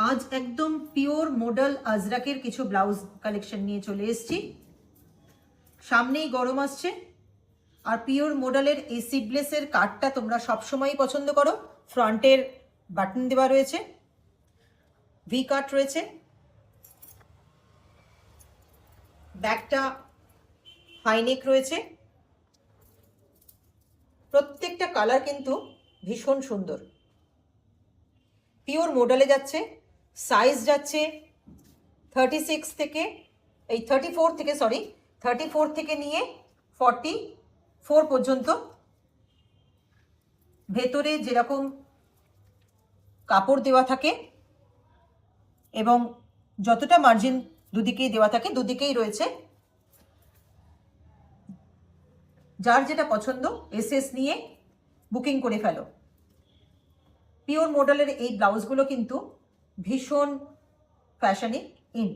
আজ একদম pure model আজরাকের কিছু ব্লাউজ কালেকশন নিয়ে চলে এসেছি। সামনেই গরম আসছে, আর পিওর মডেলের এই সিভলেসের কাটটা তোমরা সবসময়ই পছন্দ করো। ফ্রন্টের বাটন দেওয়া রয়েছে, ভি কাট রয়েছে, ব্যাকটা হাইনেক রয়েছে। প্রত্যেকটা কালার কিন্তু ভীষণ সুন্দর। পিওর মডেলে যাচ্ছে, সাইজ যাচ্ছে 36 থেকে 34 থেকে নিয়ে 44 পর্যন্ত। ভেতরে যেরকম কাপড় দেওয়া থাকে এবং যতটা মার্জিন দুদিকেই দেওয়া থাকে, দুদিকেই রয়েছে। যার যেটা পছন্দ এসএস নিয়ে বুকিং করে ফেলো। পিওর মডেলের এই ব্লাউজগুলো কিন্তু ভীষণ ফ্যাশনে ইন।